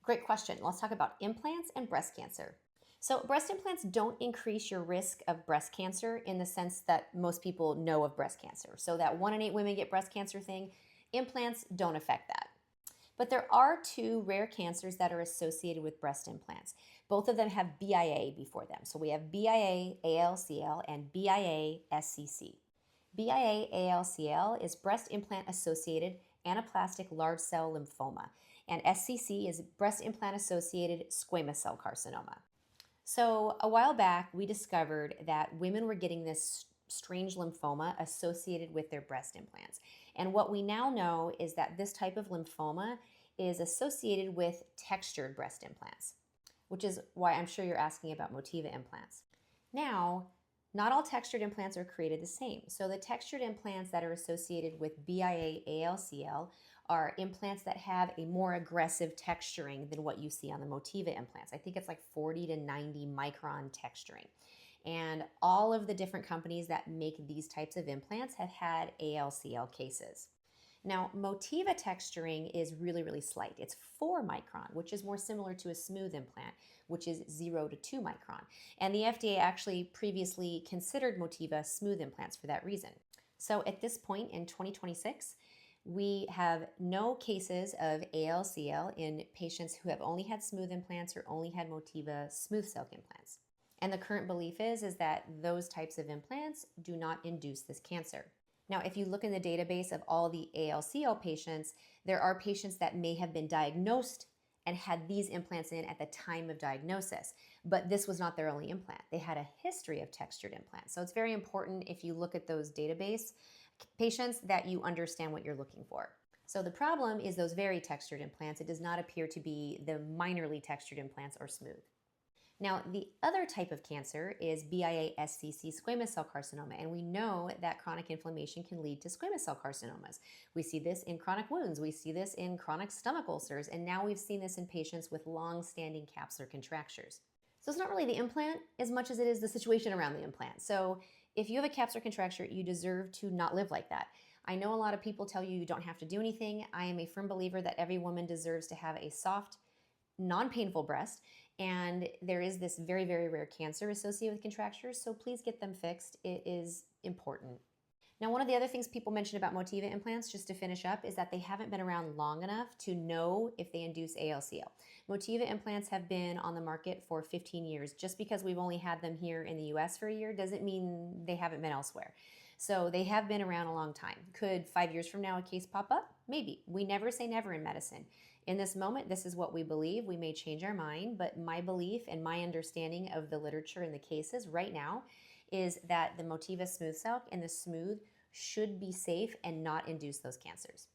Great question. Let's talk about implants and breast cancer. So, breast implants don't increase your risk of breast cancer in the sense that most people know of breast cancer. So, that 1 in 8 women get breast cancer thing, implants don't affect that. But there are two rare cancers that are associated with breast implants. Both of them have BIA before them. So, we have BIA ALCL and BIA SCC. BIA ALCL is breast implant associated anaplastic large cell lymphoma, and SCC is breast implant associated squamous cell carcinoma. So, a while back, we discovered that women were getting this strange lymphoma associated with their breast implants. And what we now know is that this type of lymphoma is associated with textured breast implants, which is why I'm sure you're asking about Motiva implants. Now, not all textured implants are created the same. So, the textured implants that are associated with BIA ALCL are implants that have a more aggressive texturing than what you see on the Motiva implants. I think it's like 40 to 90 micron texturing. And all of the different companies that make these types of implants have had ALCL cases. Now, Motiva texturing is really, really slight. It's 4 micron, which is more similar to a smooth implant, which is 0 to 2 micron. And the FDA actually previously considered Motiva smooth implants for that reason. So at this point in 2026, we have no cases of ALCL in patients who have only had smooth implants or only had Motiva smooth silk implants. And the current belief is that those types of implants do not induce this cancer. Now, if you look in the database of all the ALCL patients, there are patients that may have been diagnosed and had these implants in at the time of diagnosis, but this was not their only implant. They had a history of textured implants. So it's very important if you look at those database patients that you understand what you're looking for. So the problem is those very textured implants. It does not appear to be the minorly textured implants or smooth. Now, the other type of cancer is BIA-SCC squamous cell carcinoma, and we know that chronic inflammation can lead to squamous cell carcinomas. We see this in chronic wounds, we see this in chronic stomach ulcers, and now we've seen this in patients with long-standing capsular contractures. So it's not really the implant as much as it is the situation around the implant. So if you have a capsular contracture, you deserve to not live like that. I know a lot of people tell you you don't have to do anything. I am a firm believer that every woman deserves to have a soft, non-painful breast, and there is this very, very rare cancer associated with contractures, so please get them fixed. It is important. Now, one of the other things people mention about Motiva implants, just to finish up, is that they haven't been around long enough to know if they induce ALCL. Motiva implants have been on the market for 15 years. Just because we've only had them here in the US for a year doesn't mean they haven't been elsewhere. So they have been around a long time. Could 5 years from now a case pop up? Maybe. We never say never in medicine. In this moment, this is what we believe. We may change our mind, but my belief and my understanding of the literature and the cases right now is that the Motiva Smooth Silk and the Smooth should be safe and not induce those cancers.